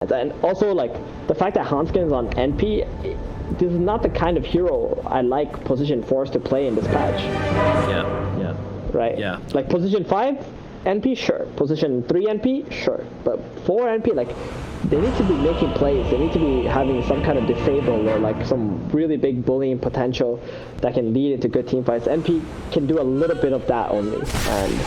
And also, like, the fact that Hanskin is on NP, this is not the kind of hero I like position 4s to play in this patch. Yeah. Right? Yeah. Like, position 5, NP, sure. Position 3 NP, sure. But 4 NP, like, they need to be making plays. They need to be having some kind of disable or, like, some really big bullying potential that can lead into good team fights. NP can do a little bit of that only, and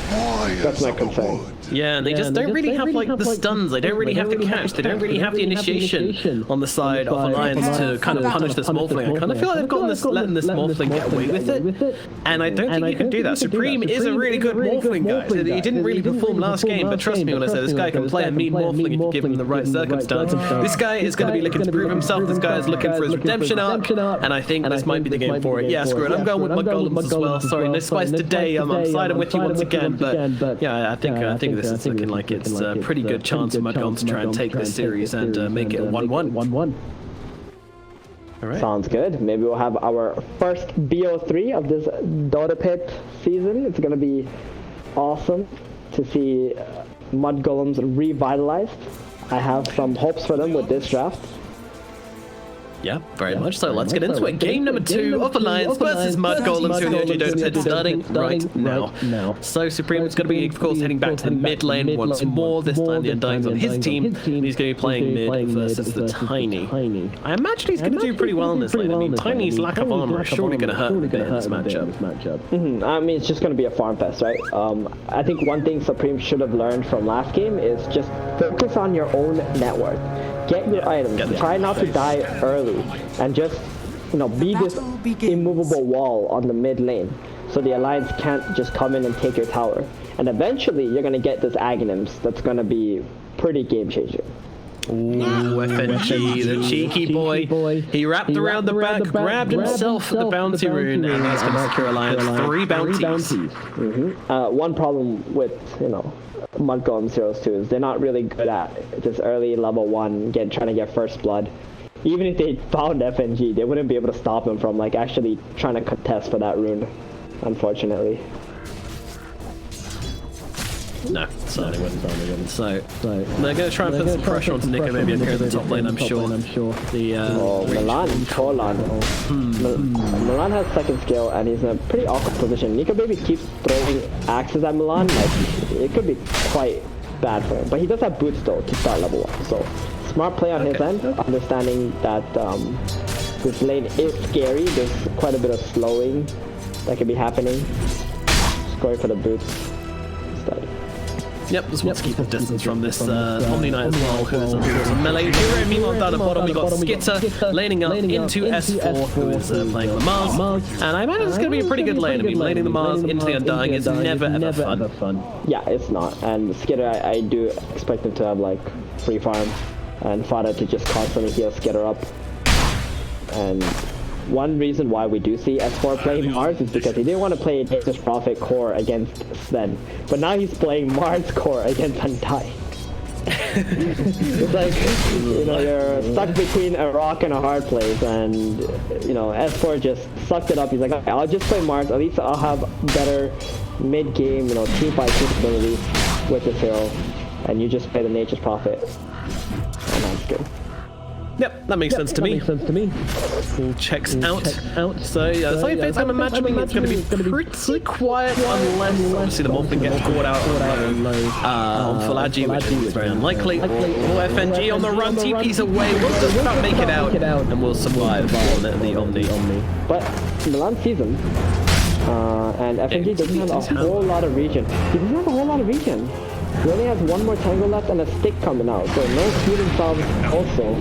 that's my concern. Yeah, and they just don't really have like the stuns. They don't really have the catch. They don't really have the initiation on the side of Alliance to kind of punish this Morphling. I kind of feel like they've gotten this, letting this Morphling get away with it, and I don't think you can do that. Supreme is a really good Morphling, guys. He didn't really perform last game, but trust me when I say this guy can play a mean Morphling if you give him the right circumstance. This guy is going to be looking to prove himself. This guy is looking for his redemption arc, and I think this might be the game for it. Yeah, screw it. I'm going with my golems as well. Sorry, no spice today. I'm siding with you once again, but yeah, I think this is looking like it's a pretty good chance for Mudgon to try and take this series and make it a 1-1. All right. Sounds good. Maybe we'll have our first BO3 of this Dota Pit season. It's going to be awesome to see Mud Golems revitalized. I have some hopes for them with this draft. Yeah, very much so. Let's get into it. Game number 2 of Alliance versus Mud Golems here in the OG Dota Pit, starting right now. So Supreme is going to be, of course, heading back to the mid lane once more. This time the Undying's on his team, and he's going to be playing mid versus the Tiny. I imagine he's going to do pretty well in this lane. I mean, Tiny's lack of armor is surely going to hurt a bit in this matchup. I mean, it's just going to be a farm fest, right? I think one thing Supreme should have learned from last game is just focus on your own network. Get your items, try not to die early, and just, be this immovable wall on the mid lane, so the Alliance can't just come in and take your tower. And eventually, you're going to get this Aghanims that's going to be pretty game-changing. Ooh, FNG, the cheeky boy. He wrapped around the back, grabbed himself the bounty rune, and he's going to secure Alliance 3 bounties. One problem with, Mud Golem Zeros too is they're not really good at this early level 1 trying to get first blood. Even if they found FNG, they wouldn't be able to stop them from like actually trying to contest for that rune, unfortunately. No, certainly wouldn't. So they're going to try and put some pressure onto Nikobaby here in the top lane, I'm sure. Milan, Milan has second skill and he's in a pretty awkward position. Nikobaby keeps throwing axes at Milan, like it could be quite bad for him. But he does have boots though to start level 1, so smart play on his end, understanding that this lane is scary. There's quite a bit of slowing that could be happening. Just going for the boots instead. Yep, just wants to keep the distance from this Omni Knight as well, who's a melee hero. Meanwhile, down the bottom, we got Skitter laning up into S4, who is playing the Mars. And I imagine it's going to be a pretty good lane. I mean, laning the Mars into the Undying is never ever fun. Yeah, it's not. And Skitter, I do expect him to have like free farm and Fada to just constantly heal Skitter up. And one reason why we do see S4 playing Mars is because he didn't want to play Nature's Prophet core against Sven, but now he's playing Mars core against Undying. It's like, you're stuck between a rock and a hard place, and, S4 just sucked it up. He's like, okay, I'll just play Mars, at least I'll have better mid-game, team fight capabilities with this hero, and you just play the Nature's Prophet, and that's good. Yep, that makes sense to me. All checks out. So yeah, the Fate's going to match me. It's going to be pretty quiet unless obviously the Morphling gets caught out on Falaji, which is very unlikely. FNG on the run, TP's away. We'll just about make it out, and we'll survive on the Omni. But Milan sees him, and FNG doesn't have a whole lot of regen. He doesn't have a whole lot of regen. He only has one more tangle left and a stick coming out, so no healing salves also.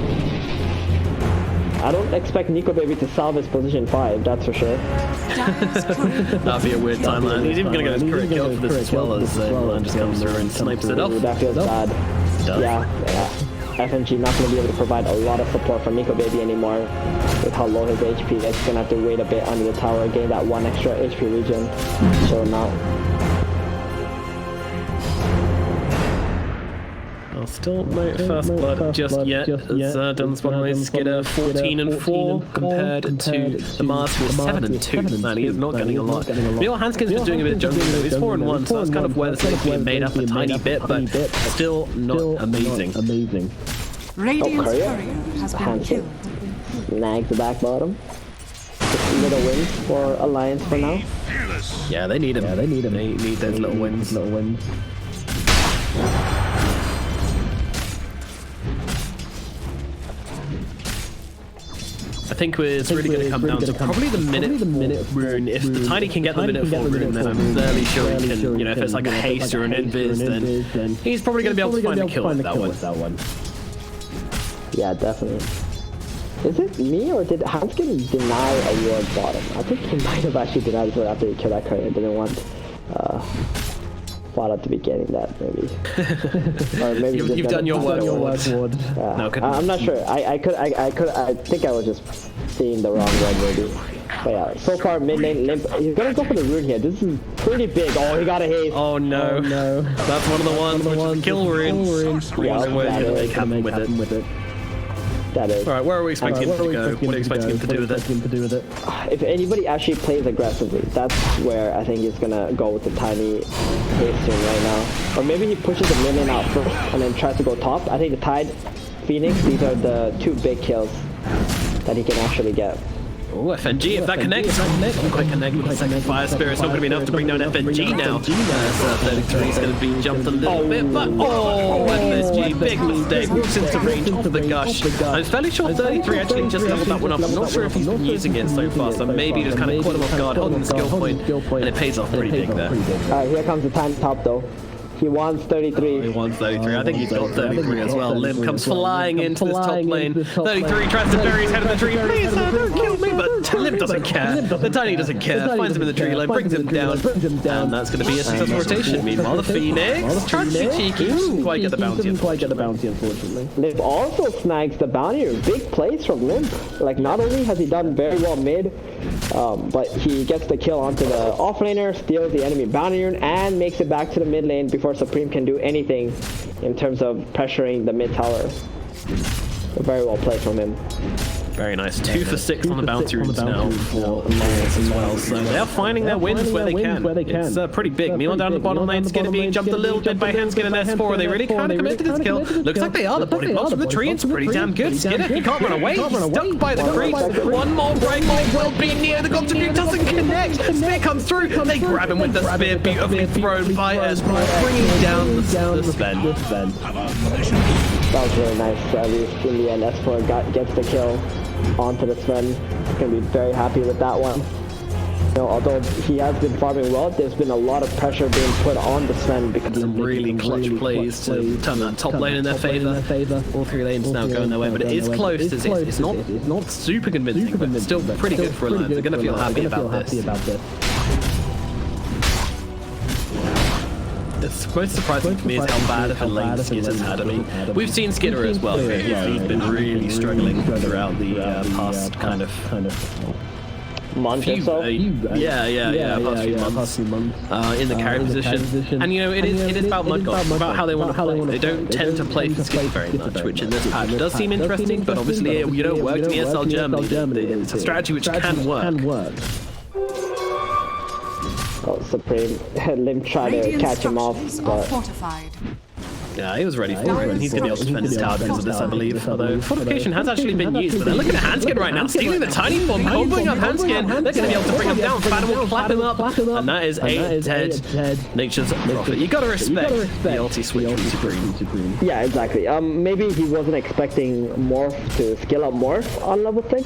I don't expect Nikobaby to salve his position 5, that's for sure. That'd be a weird timeline. He's even going to get his crit kill for this as well as Milan just comes through and snipes it off. That feels bad. Yeah. FNG not going to be able to provide a lot of support for Nikobaby anymore with how low his HP is. He's going to have to wait a bit under the tower, gain that 1 extra HP regen. So now. Still no first blood just yet. Dun's one lane Skitter 14-4 compared to the Mars who is 7-2. Man, he is not getting a lot. Neil Hanskin's just doing a bit of jungling though. He's 4-1, so that's kind of where the lane's being made up a tiny bit, but still not amazing. Radiant's Courier. courier has been Hands killed. Snags the back bottom. Just little wins for Alliance for now. Yeah, they need him. They need those little wins. I think it's really going to come down to probably the minute rune. If the Tiny can get the minute 4 rune, then I'm fairly sure he can, you know, if it's like a haste or an invis, then he's probably going to be able to find a kill with that one. Yeah, definitely. Is it me or did Hanskin deny a ward bottom? I think he might have actually denied it after he killed that courier. Didn't want Fada to be getting that, maybe. Or maybe You've done your work, Ward. Yeah. No, I'm not sure. I think I was just seeing the wrong one, maybe. But yeah, so far mid lane Limp. He's gonna go for the rune here. This is pretty big. Oh, he got a haste. Oh no. That's one of the ones which is kill rune. Yeah, We're going to make happen with it. That is. Alright, where are we expecting him to go? What are you expecting him to do with it? If anybody actually plays aggressively, that's where I think he's gonna go with the tiny hasting right now. Or maybe he pushes the mid lane out first and then tries to go top. I think the Tide, Phoenix, these are the 2 big kills that he can actually get. Oh, FNG, if that connects, not quite connected. The second Fire Spirit's not going to be enough to bring down FNG now. 33 is going to be jumped a little bit, but FSG, big mistake, walks into range off the gush. I'm fairly sure 33 actually just leveled that one up. I'm not sure if he's been using it so far, so maybe just kind of caught him off guard, holding the skill point, and it pays off pretty big there. Alright, here comes the time top though. He wants 33. He wants 33. I think he's got 33 as well. Lim comes flying into this top lane. 33 tries to bury his head in the tree. Please, don't kill me. But Lim doesn't care. The Tiny doesn't care. Finds him in the tree line, brings him down. And that's going to be a successful rotation. Meanwhile, the Phoenix tries to be cheeky. Doesn't quite get the bounty, unfortunately. Limp also snags the bounty. Big plays from Limp. Like, not only has he done very well mid, but he gets the kill onto the offlaner, steals the enemy bounty rune, and makes it back to the mid lane before Supreme can do anything in terms of pressuring the mid tower. Very well played from him. Very nice. 2 for 6 on the bounty runes now for Alliance as well. So they are finding their wins where they can. It's pretty big. Milan down the bottom lane. Skinner being jumped a little bit by Hanskin and S4. Are they really kind of committed to this kill? Looks like they are. The body blocks from the tree. It's pretty damn good. Skinner, he can't run away. He's stuck by the creep. One more break will be near. The contribute doesn't connect. Spear comes through. They grab him with the spear. Beautifully thrown by S4, bringing down the Sven. That was really nice. At least in the end, S4 gets the kill onto the Sven. Gonna be very happy with that one. You know, although he has been farming well, there's been a lot of pressure being put on the Sven because some really clutch plays to turn that top lane in their favor. All 3 lanes now going their way, but it is close. It's not super convincing, but it's still pretty good for Alliance. They're gonna feel happy about this. It's most surprising to me is how bad of a lane Skitter's had. I mean, we've seen Skitter as well. He's been really struggling throughout the past kind of month or so. Past few months in the carry position. And you know, it is about Mud Gods, about how they want to play. They don't tend to play for Skitter very much, which in this patch does seem interesting, but obviously, you know, worked in ESL Germany. It's a strategy which can work. Oh, Supreme. Lim tried to catch him off, but... Yeah, he was ready for it, and he's going to be able to defend his tower because of this, I believe. Although, fortification has actually been used, but they're looking at Hanskin right now, stealing the tiny form, comboing up Hanskin. They're going to be able to bring him down. Fadam will clap him up, and that is a dead Nature's Prophet. You got to respect the ulti switch from Supreme. Yeah, exactly. Maybe he wasn't expecting Morph to skill up Morph on level 6.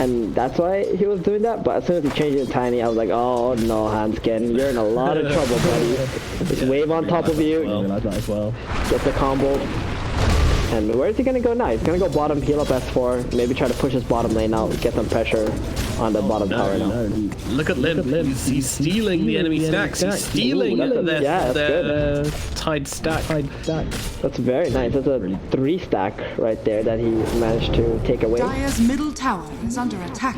And that's why he was doing that, but as soon as he changed it to Tiny, I was like, oh no, Hanskin, you're in a lot of trouble, buddy. This wave on top of you, get the combo. And where is he gonna go now? He's gonna go bottom, heal up S4, maybe try to push his bottom lane out, get some pressure on the bottom tower now. Look at Lim, he's stealing the enemy stacks, he's stealing their Tide stack. That's very nice, that's a 3 stack right there that he managed to take away. Dire's middle tower is under attack.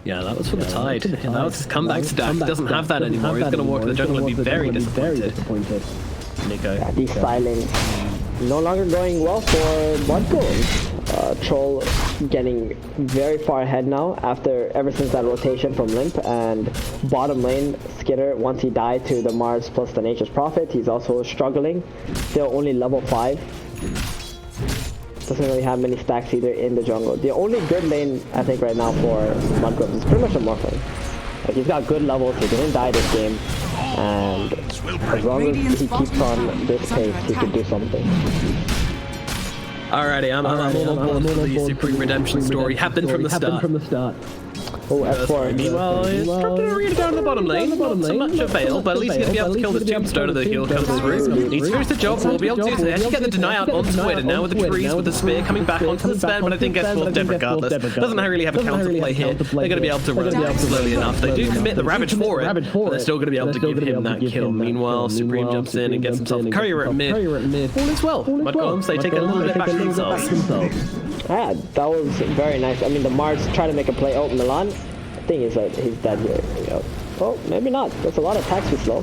Yeah, that was for the Tide. That was his comeback stack. He doesn't have that anymore. He's going to walk to the jungle and be very disappointed. Nico. Yeah, these silent no longer going well for Mudgold. Troll getting very far ahead now ever since that rotation from Limp, and bottom lane Skitter, once he died to the Mars plus the Nature's Prophet, he's also struggling, still only level 5. doesn't really have many stacks either in the jungle. The only good lane I think right now for Mudgloves is pretty much a Morphling. Like he's got good levels, he didn't die this game, and as long as he keeps on this pace, he can do something. Alrighty, I'm all on board for the Supreme Redemption story. Happened from the start. Oh, F4. Meanwhile, he's dropped an arena down the bottom lane. Not so much avail, but at least he's going to be able to kill this tombstone of the heal comes through. Needs to finish the job, we'll be able to actually get the deny out onto it, and now with the trees, with the spear coming back onto the Sven, but I think gets full dead regardless. Doesn't really have a counterplay here. They're going to be able to run slowly enough. They do commit the Ravage for it, but they're still going to be able to give him that kill. Meanwhile, Supreme jumps in and gets himself a courier at mid. All is well. Mudgolems, they take a little bit back to themselves. Yeah, that was very nice. I mean, the Mars try to make a play. Oh, Milan. Thing is that he's dead here. Yep. Oh, maybe not. That's a lot of attacks with slow.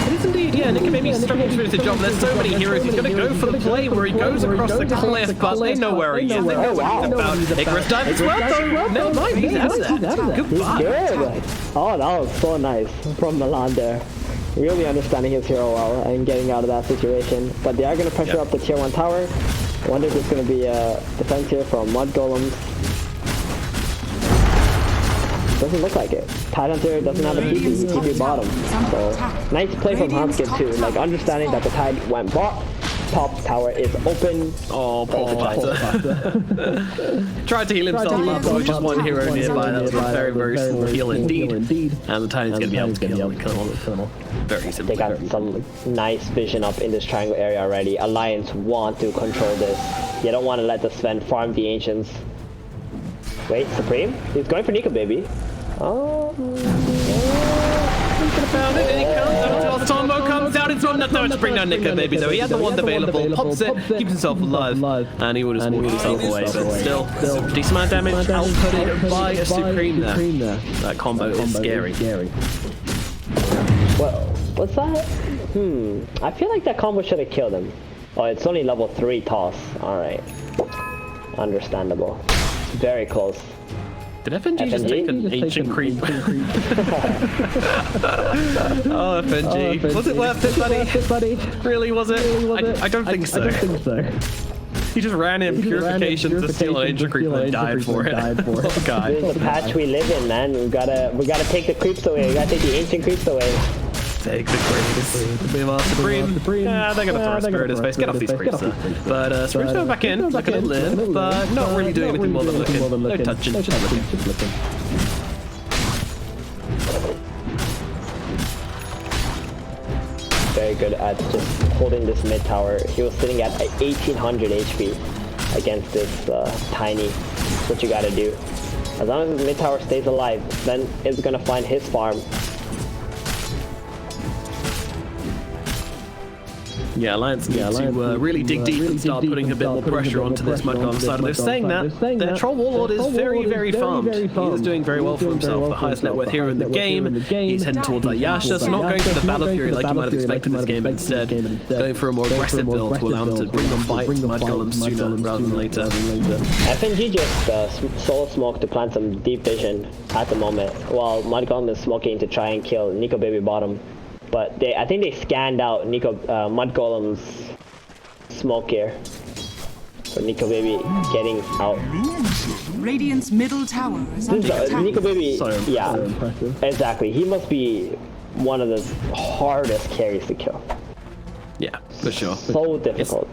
It is indeed, yeah. Nikobaby struggling to finish the job. There's so many heroes. He's going to go for the play where he goes across the cliff, but they know where he is. They know what he's about. Icarus dive as well, though. Never mind, he's out of there. Goodbye. Good. Oh, that was so nice from Milan there. Really understanding his hero well and getting out of that situation. But they are going to pressure up the tier 1 tower. I wonder if there's going to be a defense here from Mudgolems. Doesn't look like it. Tidehunter doesn't have a TP, TP bottom. So, nice play from Hanskid too. Like, understanding that the Tide went top tower is open. Oh, poor Fighter. Tried to heal himself up, but with just one hero nearby. That was a very, very small heal indeed. And the Tide is going to be able to kill him. Very simple. They got some nice vision up in this triangle area already. Alliance want to control this. You don't want to let the Sven farm the Ancients. Wait, Supreme? He's going for Nikobaby. Oh, he could have found it, and he comes out. Tombo comes out into him. Not to bring down Nikobaby, though. He had the wand available, pops it, keeps himself alive, and he would have walked himself away. But still, decent amount of damage outputted by a Supreme there. That combo is scary. Well, what's that? I feel like that combo should have killed him. Oh, it's only level 3 toss. Alright. Understandable. Very close. Did FNG just take an ancient creep? Oh, FNG. Was it worth it, buddy? Really, was it? I don't think so. He just ran in purification to steal an ancient creep and died for it. Oh, God. This is the patch we live in, man. We gotta take the creeps away. We gotta take the ancient creeps away. Take the creeps. We lost Supreme. Yeah, they're gonna throw a spear at his face. Get off these creeps, sir. But Supreme's going back in, looking to live, but not really doing anything more than looking. No touching, just looking. Very good at just holding this mid tower. He was sitting at 1800 HP against this tiny. That's what you gotta do. As long as his mid tower stays alive, then it's gonna find his farm. Yeah, Alliance need to really dig deep and start putting a bit more pressure onto this Mudgolem side. They're saying that their Troll Warlord is very, very farmed. He is doing very well for himself. The highest net worth hero in the game. He's heading towards Ayasha, so not going for the Battle Fury like you might have expected this game, but instead going for a more aggressive build to allow him to bring the fight Mudgolems sooner rather than later. FNG just solo smoke to plant some deep vision at the moment, while Mudgolem is smoking to try and kill Nikobaby bottom. But I think they scanned out Mudgolem's smoke here. So Nikobaby getting out. Radiant's middle tower is under attack. Nikobaby, yeah, exactly. He must be one of the hardest carries to kill. Yeah, for sure. So difficult.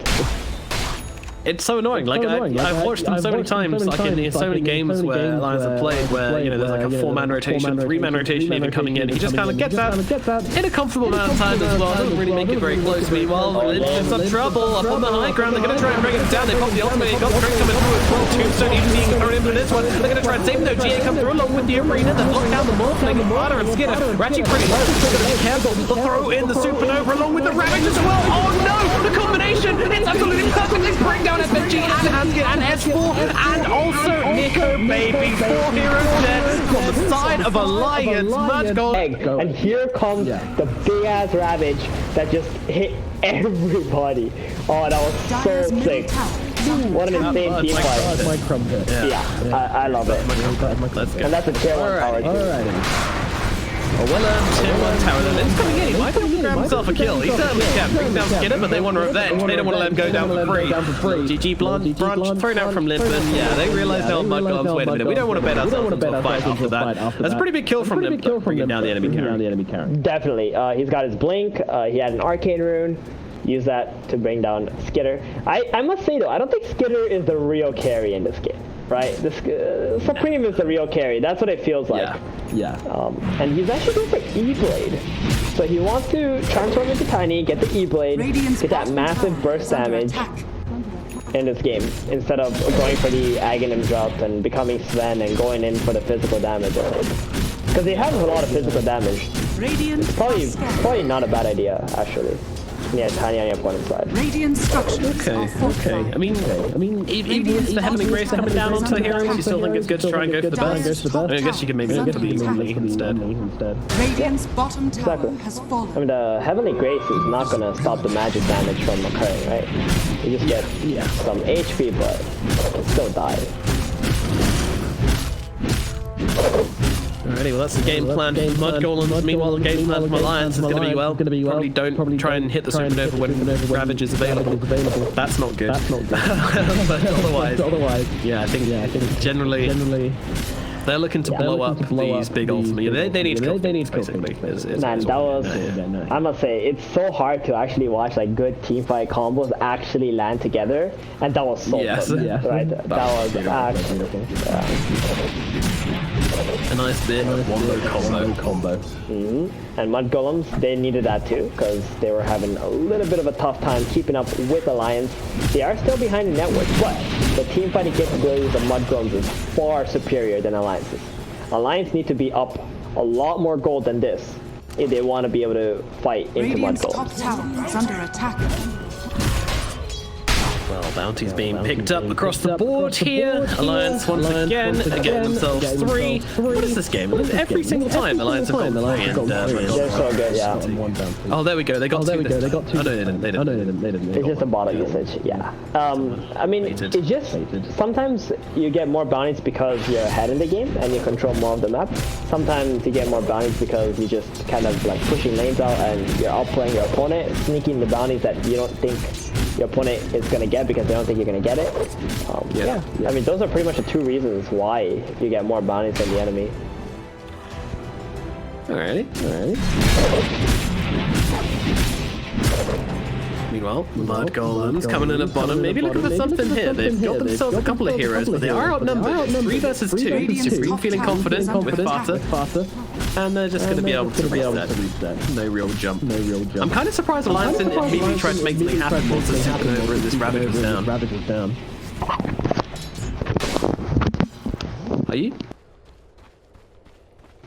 It's so annoying. Like I've watched them so many times, like in so many games where Alliance have played, where there's like a 4-man rotation, 3-man rotation even coming in. He just kind of gets out in a comfortable amount of time as well. Doesn't really make it very close. Meanwhile, Legion's in trouble up on the high ground. They're going to try and bring him down. They pop the ultimate. Got Craig coming through as well. Tombstone even being thrown into this one. They're going to try and save him though. GA comes through along with the arena. They lock down the Morphling and Marder and Skinner. Ratchet pretty low. They're going to be careful. They'll throw in the Supernova along with the Ravage as well. Oh no! The combination! It's absolutely perfect. They bring down FNG and Hanskid and S4 and also Nikobaby. 4 heroes dead on the side of Alliance. Mudgolem. And here comes the big ass Ravage that just hit everybody. Oh, that was so sick. What an insane team fight. My crumb hit. Yeah, I love it. Let's go. And that's a tier 1 power team. well-earned tier 1 tower. Then it's coming in. He might be able to grab himself a kill. He certainly can. Bring down Skidder, but they want revenge. They don't want to let him go down for free. GG Branch thrown out from Limburn. Yeah, they realize now Mud Golems. Wait a minute, we don't want to bet ourselves into a fight after that. That's a pretty big kill from Limburn, bringing down the enemy carry. Definitely. He's got his blink. He had an arcane rune. Use that to bring down Skidder. I must say though, I don't think Skidder is the real carry in this game, right? Supreme is the real carry. That's what it feels like. Yeah. And he's actually going for E-Blade. So he wants to transform into Tiny, get the E-Blade, get that massive burst damage in this game, instead of going for the Aghanim's route and becoming Sven and going in for the physical damage. Because he has a lot of physical damage. It's probably not a bad idea, actually. Yeah, Tiny on your opponent's side. Radiant structures. Okay. I mean, even with the Heavenly Grace coming down onto the heroes, you still think it's good to try and go for the burst? I guess you can maybe go for the melee instead. Radiant's bottom tower has fallen. I mean, the Heavenly Grace is not going to stop the magic damage from occurring, right? You just get some HP, but it still die. Alrighty, well that's the game plan for Mud Golems. Meanwhile, the game plan from Alliance is going to be well. Probably don't try and hit the Supernova when Ravage is available. That's not good. But otherwise, yeah, I think generally they're looking to blow up these big ultimate. They need to kill things, basically. Man, that was... I must say, it's so hard to actually watch like good teamfight combos actually land together, and that was so fun, right? That was actually... A nice bit of Warlord combo. And Mud Golems, they needed that too, because they were having a little bit of a tough time keeping up with Alliance. They are still behind the network, but the team fighting capabilities of Mud Golems is far superior than Alliance's. Alliance need to be up a lot more gold than this if they want to be able to fight into Mud Radiant's top Golems. tower is under attack. Well, bounties being picked up across the board here. Alliance once again getting themselves 3. What is this game? Every single time Alliance have got 3 and They're so good, yeah. oh, there we go. They got 2. Oh, no, they didn't. It's just a bottle usage, yeah. I mean, it's just sometimes you get more bounties because you're ahead in the game and you control more of the map. Sometimes you get more bounties because you just kind of like pushing lanes out and you're outplaying your opponent, sneaking the bounties that you don't think your opponent is going to get because they don't think you're going to get it. Yeah. I mean, those are pretty much the 2 reasons why you get more bounties than the enemy. Alrighty. Meanwhile, Mud Golems coming in at bottom, maybe looking for something here. They've got themselves a couple of heroes, but they are outnumbered. 3 versus 2. Supreme feeling confident with Fata. And they're just going to be able to reset. No real jump. I'm kind of surprised Alliance didn't immediately try to make something happen once the Supernova and this Ravage was down. Are you?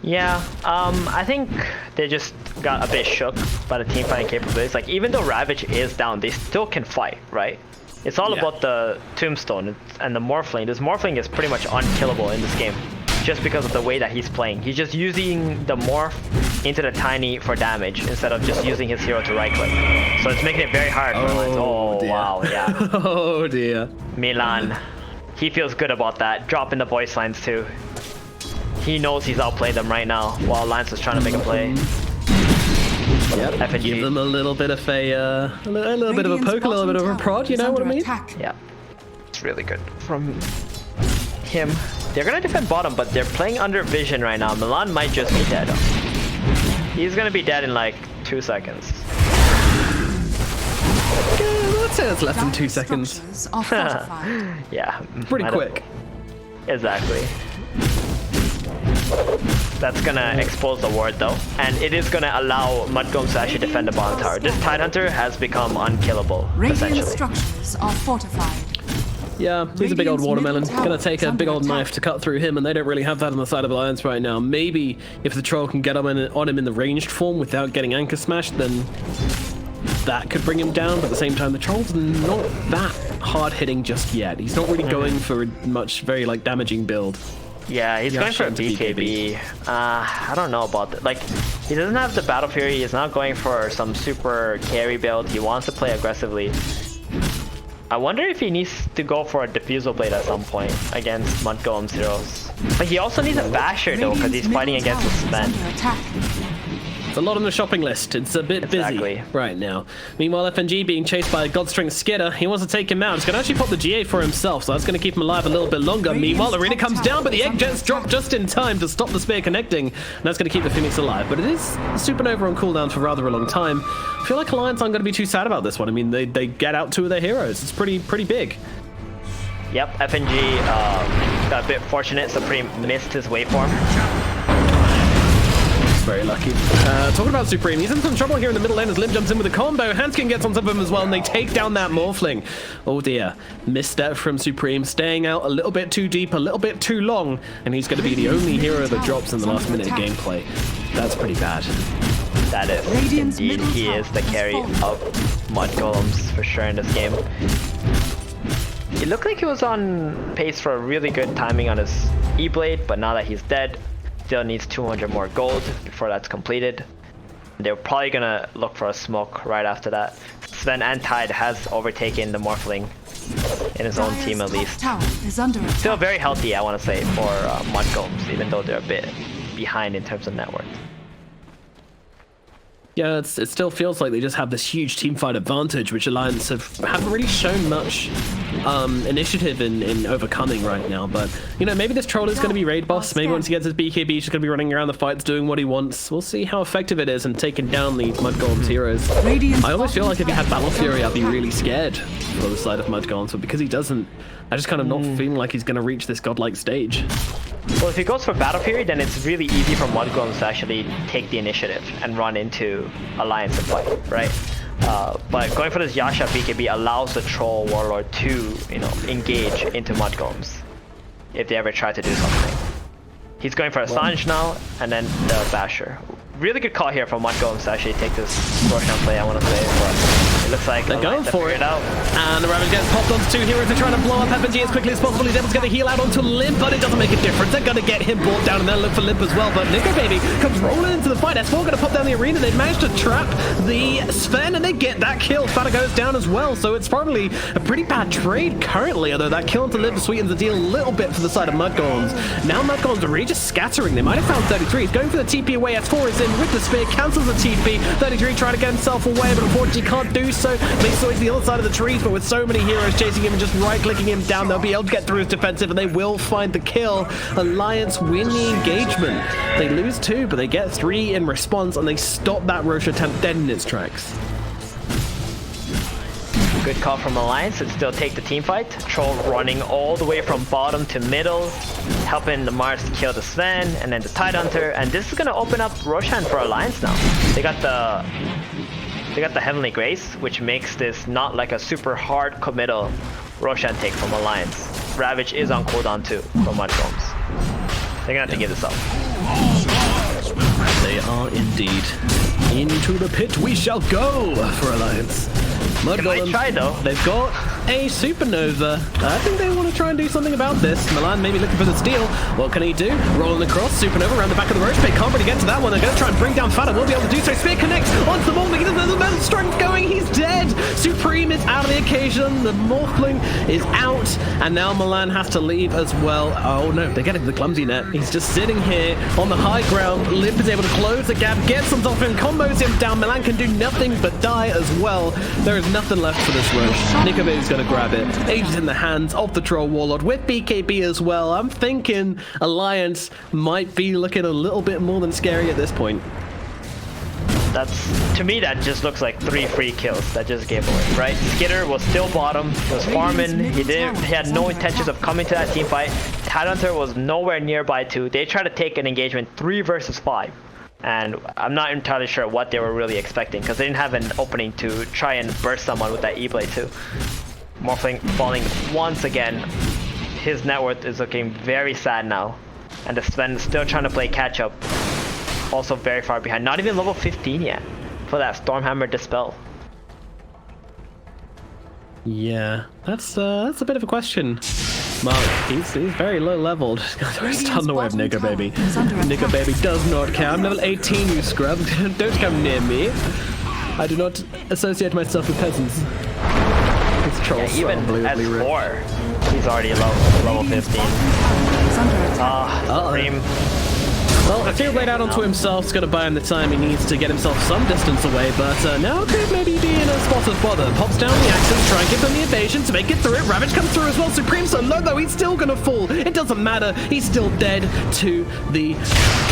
Yeah, I think they just got a bit shook by the team fighting capabilities. Like, even though Ravage is down, they still can fight, right? It's all about the Tombstone and the Morphling. This Morphling is pretty much unkillable in this game, just because of the way that he's playing. He's just using the Morph into the Tiny for damage, instead of just using his hero to right-click. So it's making it very hard for Alliance. Oh, dear. Wow, yeah. Oh, dear. Milan, he feels good about that. Dropping the voice lines, too. He knows he's outplayed them right now, while Lance is trying to make a play. Yep. FNG. Give them a little bit of a little bit of a poke, a little bit of a prod. You know what I mean? Yeah, it's really good from him. They're gonna defend bottom, but they're playing under vision right now. Milan might just be dead. He's gonna be dead in like 2 seconds. Let's say that's less than 2 seconds. Yeah, pretty quick. Exactly. That's gonna expose the ward though, and it is gonna allow Mud Golems to actually defend the bottom tower. This Tidehunter has become unkillable, essentially. Radiant structures are fortified. Yeah, he's a big old watermelon. Gonna take a big old knife to cut through him, and they don't really have that on the side of Alliance right now. Maybe if the troll can get on him in the ranged form without getting anchor smashed, then that could bring him down. But at the same time, the troll's not that hard hitting just yet. He's not really going for a very like damaging build. Yeah, he's going for a BKB. I don't know about that. Like, he doesn't have the Battle Fury. He's not going for some super carry build. He wants to play aggressively. I wonder if he needs to go for a Diffusal Blade at some point against Mud Golem's heroes. But he also needs a Basher though, because he's fighting against the Sven. It's a lot on the shopping list. It's a bit busy right now. Meanwhile, FNG being chased by a Godstrength Skitter. He wants to take him out. He's going to actually pop the GA for himself, so that's going to keep him alive a little bit longer. Meanwhile, Arena comes down, but the egg jets drop just in time to stop the spear connecting. And that's going to keep the Phoenix alive. But it is Supernova on cooldown for rather a long time. I feel like Alliance aren't going to be too sad about this one. I mean, they get out 2 of their heroes. It's pretty big. Yep, FNG got a bit fortunate. Supreme missed his waveform. Very lucky. Talking about Supreme, he's in some trouble here in the middle lane as Limp jumps in with a combo. Hanskin gets on top of him as well, and they take down that Morphling. Oh dear. Misstep from Supreme, staying out a little bit too deep, a little bit too long, and he's going to be the only hero that drops in the last minute of gameplay. That's pretty bad. That is indeed. He is the carry of Mud Golems for sure in this game. It looked like he was on pace for a really good timing on his E-Blade, but now that he's dead, still needs 200 more gold before that's completed. They're probably gonna look for a smoke right after that. Sven and Tide has overtaken the Morphling in his own team at least. Still very healthy, I want to say, for Mud Golems, even though they're a bit behind in terms of net worth. Yeah, it still feels like they just have this huge teamfight advantage, which Alliance haven't really shown much initiative in overcoming right now. But, you know, maybe this troll is going to be raid boss. Maybe once he gets his BKB, he's just going to be running around the fights doing what he wants. We'll see how effective it is in taking down these Mud Golems heroes. I almost feel like if he had Battle Fury, I'd be really scared for the side of Mud Golems. But because he doesn't, I just kind of not feeling like he's going to reach this godlike stage. Well, if he goes for Battle Fury, then it's really easy for Mud Golems to actually take the initiative and run into Alliance and fight, right? But going for this Yasha BKB allows the Troll Warlord to, you know, engage into Mud Golems if they ever try to do something. He's going for Assange now, and then the Basher. Really good call here from Mud Golems to actually take this Roshan play, I want to say, but it looks like they're going for it. Out. And the Ravage gets popped onto 2 heroes. They're trying to blow up FNG as quickly as possible. He's able to get the heal out onto Limp, but it doesn't make a difference. They're going to get him brought down and then look for Limp as well. But Nikobaby comes rolling into the fight. S4 going to pop down the arena. They've managed to trap the Sven, and they get that kill. Fata goes down as well, so it's probably a pretty bad trade currently, although that kill onto Limp sweetens the deal a little bit for the side of Mud Golems. Now Mud Golems are really just scattering. They might have found 33. He's going for the TP away. S4 is in with the spear, cancels the TP. 33 trying to get himself away, but unfortunately can't do so. Makes his way to the other side of the trees, but with so many heroes chasing him and just right-clicking him down, they'll be able to get through his defensive, and they will find the kill. Alliance win the engagement. They lose 2, but they get 3 in response, and they stop that Roche attempt dead in its tracks. Good call from Alliance and still take the team fight. Troll running all the way from bottom to middle, helping the Mars to kill the Sven and then the Tidehunter, and this is gonna open up Roshan for Alliance now. They got the Heavenly Grace, which makes this not like a super hard committal Roshan take from Alliance. Ravage is on cooldown too from Mud Golems. They're gonna have to give this up. They are indeed. Into the pit we shall go for Alliance. Mud Golems, try though. They've got a Supernova. I think they want to try and do something about this. Milan maybe looking for the steal. What can he do? Rolling across, Supernova around the back of the Roche pit. Can't really get to that one. They're going to try and bring down Fata. Will be able to do so. Spear connects onto the Morphling. He doesn't have the amount of strength going. He's dead. Supreme is out of the occasion. The Morphling is out. And now Milan has to leave as well. Oh no, they're getting the clumsy net. He's just sitting here on the high ground. Limp is able to close the gap, gets on top of him, combos him down. Milan can do nothing but die as well. There is nothing left for this Roche. Nikobaby's going to grab it. Ages in the hands of the Troll Warlord with BKB as well. I'm thinking Alliance might be looking a little bit more than scary at this point. That's, to me, that just looks like 3 free kills that just gave away, right? Skitter was still bottom, he was farming, he had no intentions of coming to that team fight. Tidehunter was nowhere nearby too. They tried to take an engagement 3 versus 5. And I'm not entirely sure what they were really expecting, because they didn't have an opening to try and burst someone with that E-Blade too. Morphling falling once again. His net worth is looking very sad now. And the Sven is still trying to play catch up. Also very far behind. Not even level 15 yet for that Stormhammer Dispel. Yeah, that's a bit of a question. Mark, he's very low leveled. He's stunned away with Nikobaby. Nikobaby does not care. I'm level 18, you scrub. Don't come near me. I do not associate myself with peasants. This troll's so even unbelievably as rich. 4, he's already level 15. Supreme. Well, Ethereal Blade out onto himself is going to buy him the time he needs to get himself some distance away, but now could maybe be in a spot of bother. Pops down the axes, try and give them the evasion to make it through it. Ravage comes through as well. Supreme so low, though, he's still going to fall. It doesn't matter. He's still dead to the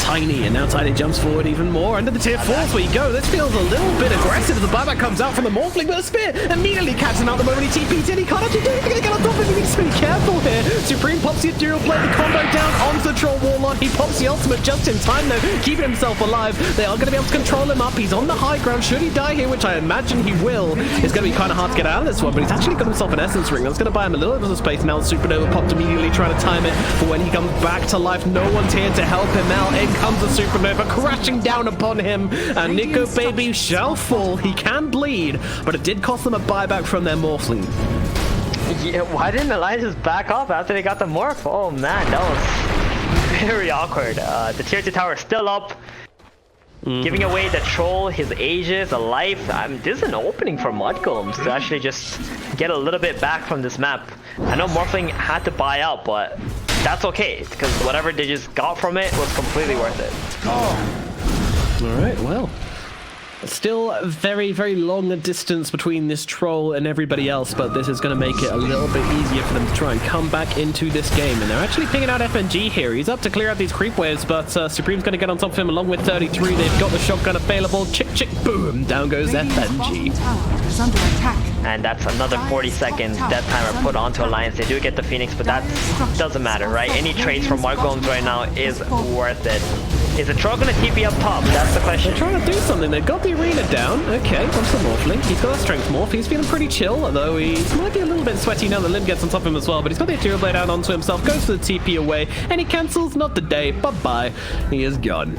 Tiny, and now Tiny jumps forward even more. Under the tier 4s we go. This feels a little bit aggressive as the buyback comes out from the Morphling, but the spear immediately catches him out the moment he TP'd in. He can't actually do anything to get on top of him. He needs to be careful here. Supreme pops the Ethereal Blade, the combo down onto the Troll Warlord. He pops the ultimate just in time, though, keeping himself alive. They are going to be able to control him up. He's on the high ground. Should he die here, which I imagine he will, it's going to be kind of hard to get out of this one, but he's actually got himself an Essence Ring. That's going to buy him a little bit of space. Now the Supernova popped immediately, trying to time it for when he comes back to life. No one's here to help him out. In comes the Supernova, crashing down upon him, and Nikobaby shall fall. He can bleed, but it did cost them a buyback from their Morphling. Yeah, why didn't Alliance just back off after they got the morph? Oh man, that was very awkward. The tier 2 tower is still up. Giving away the troll, his Aegis, a life. This is an opening for Mud Golems to actually just get a little bit back from this map. I know Morphling had to buy out, but that's okay, because whatever they just got from it was completely worth it. Alright, well. Still very, very long a distance between this troll and everybody else, but this is going to make it a little bit easier for them to try and come back into this game. And they're actually picking out FNG here. He's up to clear out these creep waves, but Supreme's going to get on top of him along with 33. They've got the shotgun available. Chick, chick, boom. Down goes FNG. And that's another 40 seconds death timer put onto Alliance. They do get the Phoenix, but that doesn't matter, right? Any trades from Mud Golems right now is worth it. Is the troll gonna TP up top? That's the question. They're trying to do something. They've got the arena down. Okay, what's the Morphling? He's got a strength morph. He's feeling pretty chill, although he might be a little bit sweaty now that Lim gets on top of him as well. But he's got the Ethereal Blade out onto himself, goes for the TP away, and he cancels. Not today. Bye-bye. He is gone.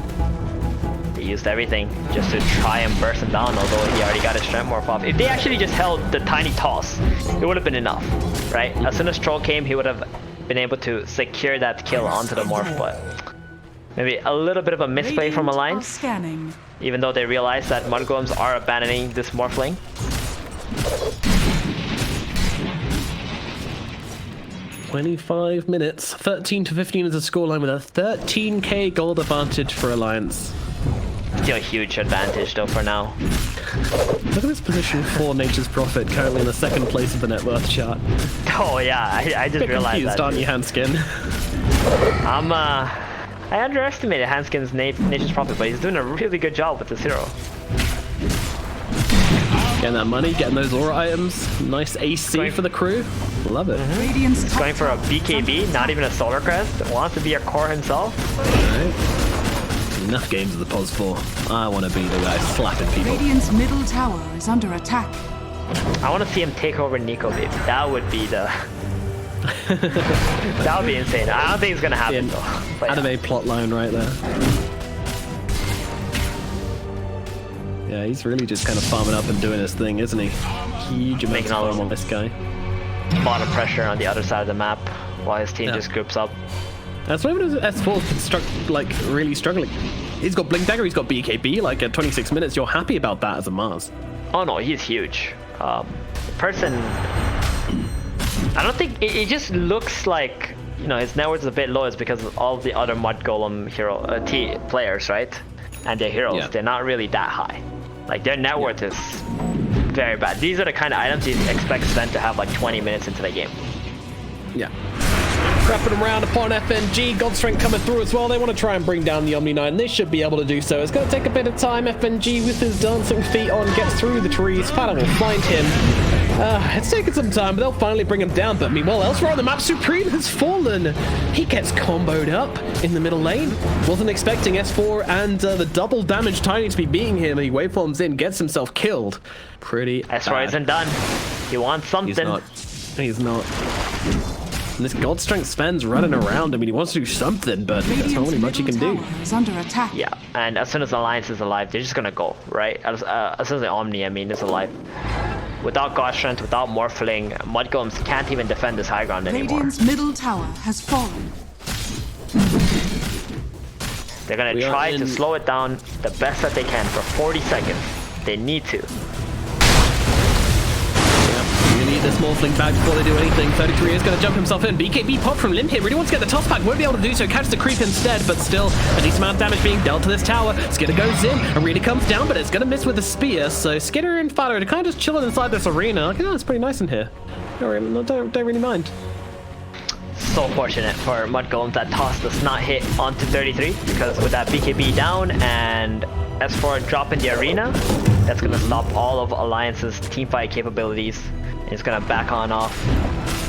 They used everything just to try and burst him down, although he already got his strength morph off. If they actually just held the tiny toss, it would have been enough, right? As soon as Troll came, he would have been able to secure that kill onto the morph, but maybe a little bit of a misplay from Alliance, even though they realize that Mud Golems are abandoning this Morphling. "25 minutes, 13 to 15 is the scoreline with a 13k gold advantage for Alliance." Still a huge advantage though for now. Look at this position for Nature's Prophet, currently in the second place of the net worth chart. Oh yeah, I just realized that. Aren't you, Hanskin? I underestimated Hanskin's Nature's Prophet, but he's doing a really good job with this hero. Getting that money, getting those aura items. Nice AC for the crew. Love it. He's going for a BKB, not even a Solar Crest. Wants to be a core himself. Alright. Enough games of the Pos 4. I want to be the guy slapping people. Radiant's middle tower is under attack. I want to see him take over Nikobaby. That would be the... that would be insane. I don't think it's going to happen though. Anime plot line right there. Yeah, he's really just kind of farming up and doing his thing, isn't he? Huge amount of farm on this guy. A lot of pressure on the other side of the map while his team just groups up. That's why his S4 like really struggling. He's got Blink Dagger, he's got BKB, like at 26 minutes. You're happy about that as a Mars. Oh no, he's huge. Person, I don't think it just looks like, you know, his net worth is a bit low. It's because of all the other Mud Golem hero players, right? And their heroes, they're not really that high. Like their net worth is very bad. These are the kind of items you expect Sven to have like 20 minutes into the game. Yeah. Wrapping around upon FNG, God Strength coming through as well. They want to try and bring down the Omni Knight, and they should be able to do so. It's going to take a bit of time. FNG with his dancing feet on gets through the trees. Fada will find him. It's taken some time, but they'll finally bring him down. But meanwhile, elsewhere on the map, Supreme has fallen. He gets comboed up in the middle lane. Wasn't expecting S4 and the double damage Tiny to be beating him. He waveforms in, gets himself killed. Pretty S4 isn't done. He wants something. He's not. And this God Strength Sven's running around. I mean, he wants to do something, but there's not really much he can do. Under attack. Yeah, and as soon as Alliance is alive, they're just gonna go, right? As soon as the Omni, I mean, is alive. Without God Strength, without Morphling, Mud Golems can't even defend this high ground anymore. Radiant's middle tower has fallen. They're gonna try to slow it down the best that they can for 40 seconds. They need to. You need this Morphling back before they do anything. 33 is going to jump himself in. BKB pop from Limp here. Really wants to get the toss back. Won't be able to do so. Catches the creep instead, but still a decent amount of damage being dealt to this tower. Skidder goes in. Arena comes down, but it's going to miss with the spear. So Skidder and Fado are kind of just chilling inside this arena. Like, oh, it's pretty nice in here. Don't really mind. So fortunate for Mud Golems that toss does not hit onto 33, because with that BKB down and S4 drop in the arena, that's going to stop all of Alliance's teamfight capabilities. It's going to back on off.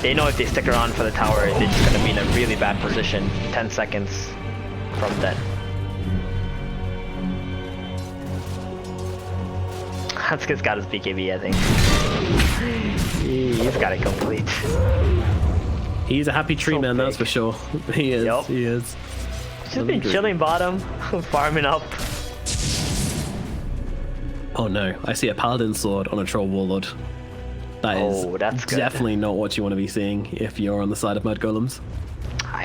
They know if they stick around for the tower, they're just going to be in a really bad position 10 seconds from then. Hansuke's got his BKB, I think. He's got it complete. He's a happy tree man, that's for sure. He is. Yep. He is. Just been chilling bottom, farming up. Oh no, I see a paladin sword on a troll warlord. That is that's good. definitely not what you want to be seeing if you're on the side of Mud Golems.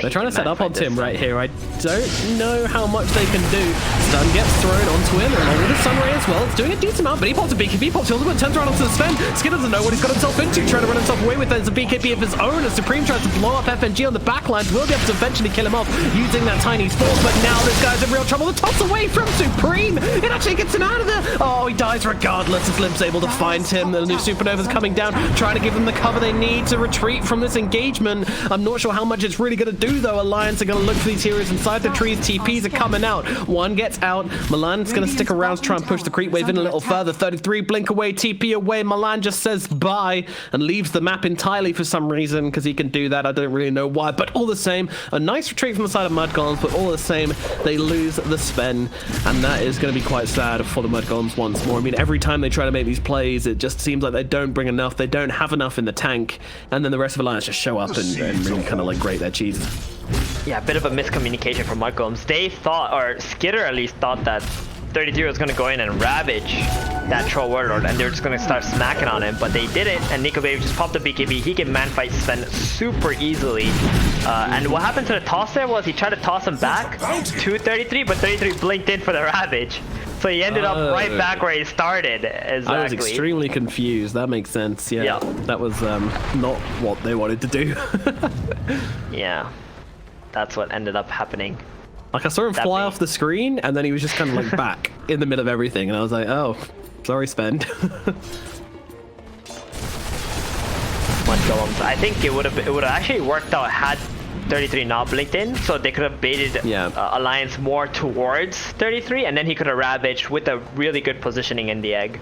They're trying to set up onto him right here. I don't know how much they can do. Stun gets thrown onto him along with the Sunray as well. It's doing a decent amount, but he pops a BKB, pops the ultimate, turns around onto the Sven. Skid doesn't know what he's got himself into, trying to run himself away with it as a BKB of his own. As Supreme tries to blow up FNG on the backlines, will be able to eventually kill him off using that tiny force, but now this guy's in real trouble. The toss away from Supreme. It actually gets him out of there. Oh, he dies regardless as Limp's able to find him. The new Supernova's coming down, trying to give them the cover they need to retreat from this engagement. I'm not sure how much it's really going to do, though. Alliance are going to look for these heroes inside the trees. TPs are coming out. One gets out. Milan's going to stick around to try and push the creep wave in a little further. 33 blink away, TP away. Milan just says bye and leaves the map entirely for some reason, because he can do that. I don't really know why, but all the same, a nice retreat from the side of Mud Golems, but all the same, they lose the Sven, and that is going to be quite sad for the Mud Golems once more. I mean, every time they try to make these plays, it just seems like they don't bring enough. They don't have enough in the tank, and then the rest of Alliance just show up and really kind of like grate their cheese. Yeah, a bit of a miscommunication from Mud Golems. They thought, or Skidder at least thought, that 33 was going to go in and ravage that troll warlord, and they're just going to start smacking on him, but they didn't, and Nikobaby just popped the BKB. He can man-fight Sven super easily. And what happened to the toss there was he tried to toss him back to 33, but 33 blinked in for the ravage. So he ended up right back where he started. Exactly. I was extremely confused. That makes sense. Yeah. That was not what they wanted to do. Yeah. That's what ended up happening. Like, I saw him fly off the screen, and then he was just kind of like back in the middle of everything, and I was like, oh, sorry, Sven. I think it would have actually worked out had 33 not blinked in, so they could have baited Alliance more towards 33, and then he could have ravaged with a really good positioning in the egg.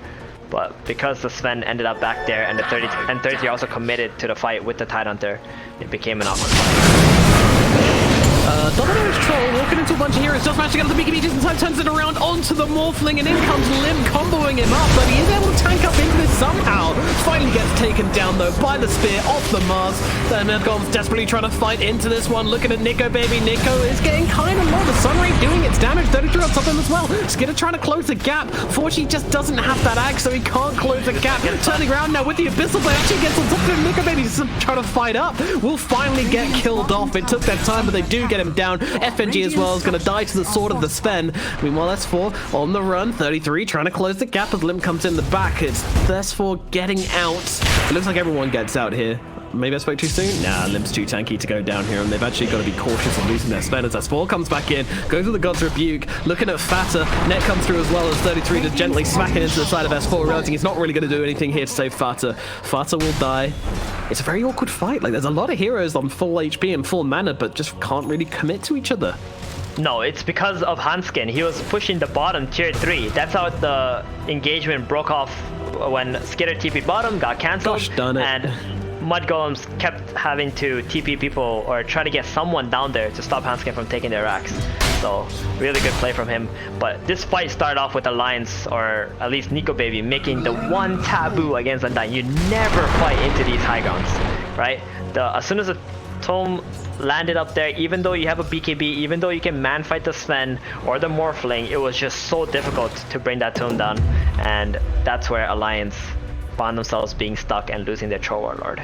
But because the Sven ended up back there, and the 33 also committed to the fight with the Tidehunter, it became an awkward fight. Domino's Troll walking into a bunch of heroes, just managed to get the BKB just in time, turns it around onto the Morphling, and in comes Lim comboing him up, but he is able to tank up into this somehow. Finally gets taken down though by the spear off the Mars. Then Mad Golem's desperately trying to fight into this one, looking at Nikobaby. Nico is getting kind of low. The Sunray doing its damage, 33 on top of him as well. Skidder trying to close the gap. Fortunately just doesn't have that axe, so he can't close the gap. Turning around now with the Abyssal Blade, actually gets on top of him. Nikobaby's trying to fight up. Will finally get killed off. It took their time, but they do get him down. FNG as well is going to die to the sword of the Sven. Meanwhile, S4 on the run. 33 trying to close the gap as Lim comes in the back. It's S4 getting out. It looks like everyone gets out here. Maybe I spoke too soon? Nah, Limp's too tanky to go down here, and they've actually got to be cautious of losing their Sven as S4 comes back in, goes with the God's Rebuke, looking at Fata. Net comes through as well as 33 just gently smacking into the side of S4, realizing he's not really going to do anything here to save Fata. Fata will die. It's a very awkward fight. Like, there's a lot of heroes on full HP and full mana, but just can't really commit to each other. No, it's because of Hansuke. He was pushing the bottom tier 3. That's how the engagement broke off when Skidder TP bottom, got cancelled. Gosh, darn it. And Mud Golems kept having to TP people or try to get someone down there to stop Hansuke from taking their axe. So, really good play from him. But this fight started off with Alliance, or at least Nikobaby, making the one taboo against Undying. You never fight into these high grounds, right? As soon as the Tome landed up there, even though you have a BKB, even though you can man fight the Sven or the Morphling, it was just so difficult to bring that Tome down. And that's where Alliance found themselves being stuck and losing their Troll Warlord.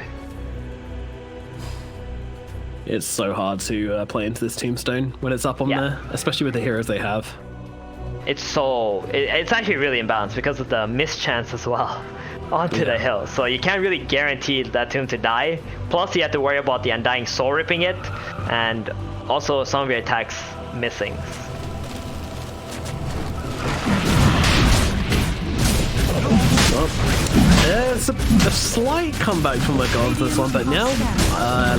It's so hard to play into this Tombstone when it's up on there, especially with the heroes they have. It's actually really imbalanced because of the mischance as well. onto the hill. So you can't really guarantee that tomb to die. Plus you have to worry about the Undying Soul ripping it, and also some of your attacks missing. There's a slight comeback from my golems this one, but now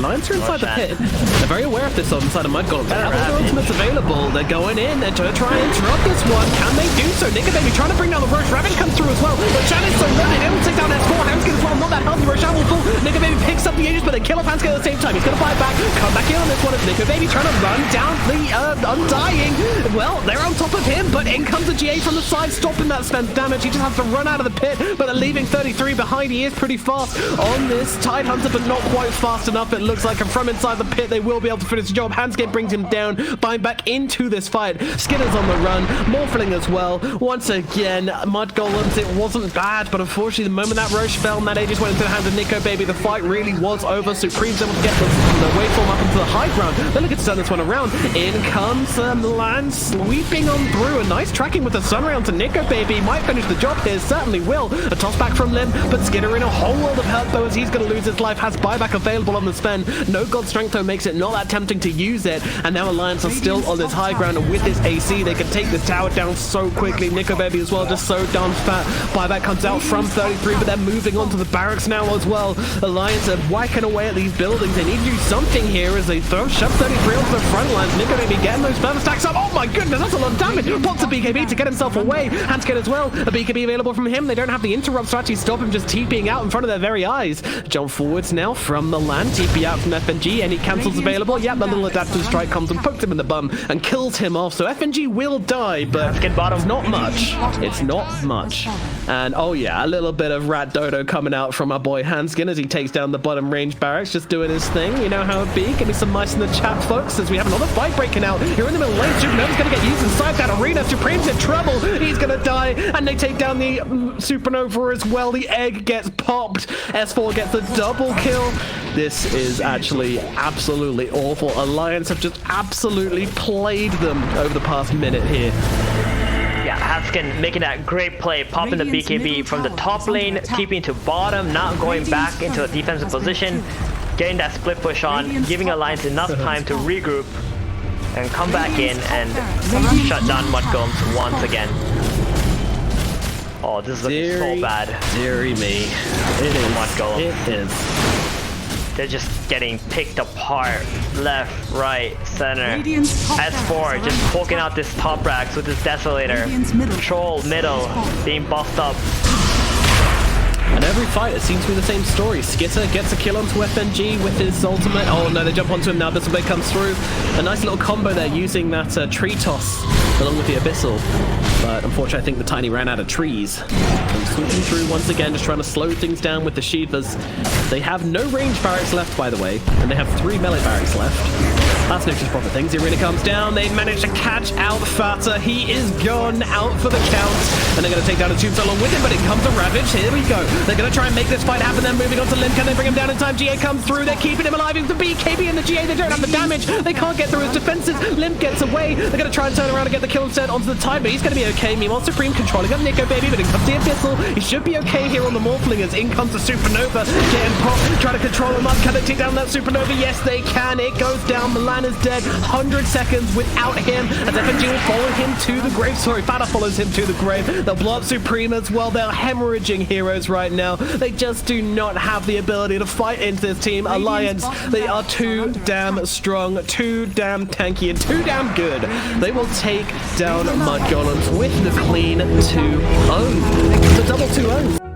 Lions are inside the pit. They're very aware of this inside of my golems. They have all their ultimates available. They're going in. They're trying to try and drop this one. Can they do so? Nikobaby trying to bring down the Roche. Ravage comes through as well. But Shannon's so low. They don't take down S4. Hamskin as well. Not that healthy. Roche will fall. Nikobaby picks up the Aegis, but they kill off Hamskin at the same time. He's going to fight back. Come back in on this one. It's Nikobaby trying to run down the Undying. Well, they're on top of him, but in comes the GA from the side, stopping that spent damage. He just has to run out of the pit, but they're leaving 33 behind. He is pretty fast on this Tidehunter, but not quite fast enough. It looks like from inside the pit, they will be able to finish the job. Handscape brings him down, buying back into this fight. Skinner's on the run, Morphling as well. Once again, Mud Golems, it wasn't bad, but unfortunately, the moment that Roche fell and that Aegis went into the hands of Nikobaby, the fight really was over. Supreme's able to get the waveform up into the high ground. They're looking to turn this one around. In comes Milan, sweeping on through. A nice tracking with the Sunray onto Nikobaby. Might finish the job here, certainly will. A toss back from Lim, but Skinner in a whole world of hurt though, as he's going to lose his life. Has buyback available on the spend. No God Strength though makes it not that tempting to use it, and now Alliance are still on this high ground, and with this AC they can take this tower down so quickly. Nikobaby as well, just so darn fat. Buyback comes out from 33, but they're moving on to the barracks now as well. Alliance are whacking away at these buildings. They need to do something here as they shove 33 onto the front lines. Nikobaby getting those further stacks up. Oh my goodness, that's a lot of damage. Pops a BKB to get himself away. Handskin as well. A BKB available from him. They don't have the interrupts to actually stop him just TPing out in front of their very eyes. Jump forwards now from the land. TP out from FNG. Any cancels available? Yep, the little adaptive strike comes and pokes him in the bum and kills him off. So FNG will die, but it's not much. It's not much. And oh yeah, a little bit of Rat Dodo coming out from our boy Hanskin as he takes down the bottom range barracks, just doing his thing. You know how it be. Give me some mice in the chat, folks, as we have another fight breaking out. You're in the middle lane. Supernova's going to get used inside that arena. Supreme's in trouble. He's going to die, and they take down the Supernova as well. The egg gets popped. S4 gets the double kill. This is actually absolutely awful. Alliance have just absolutely played them over the past minute here. Yeah, Hanskin making that great play, popping the BKB from the top lane, TPing to bottom, not going back into a defensive position, getting that split push on, giving Alliance enough time to regroup and come back in and shut down Mud Golems once again. Oh, this is looking so bad. Deary me. It is. Mud Golems. It is. They're just getting picked apart, left, right, center. S4 just poking out this top racks with this Desolator. Troll middle being buffed up. And every fight, it seems to be the same story. Skitter gets a kill onto FNG with his ultimate. Oh no, they jump onto him now. Abyssal Blade comes through. A nice little combo there using that tree toss along with the Abyssal. But unfortunately, I think the Tiny ran out of trees. And swooping through once again, just trying to slow things down with the Shivas. They have no range barracks left, by the way, and they have 3 melee barracks left. That's no just proper things. The arena comes down. They manage to catch out Fata. He is gone, out for the count. And they're going to take down a Tombstone along with him, but it comes a Ravage. Here we go. They're going to try and make this fight happen. They're moving on to Lim. Can they bring him down in time? GA comes through. They're keeping him alive. It's the BKB and the GA. They don't have the damage. They can't get through his defenses. Lim gets away. They're going to try and turn around and get the kill instead onto the Tide, but he's going to be okay. Meanwhile, Supreme controlling up Nikobaby, but in comes the Abyssal. He should be okay here on the Morphling as in comes the Supernova. Getting popped. Trying to control him up. Can they take down that Supernova? Yes, they can. It goes down. Milan is dead. 100 seconds without him as FNG will follow him to the grave. Sorry, Fata follows him to the grave. They'll blow up Supreme as well. They're hemorrhaging heroes right now. They just do not have the ability to fight into this team. Alliance, they are too damn strong, too damn tanky, and too damn good. They will take down Mud Golems with the clean 2-0. The double 2-0.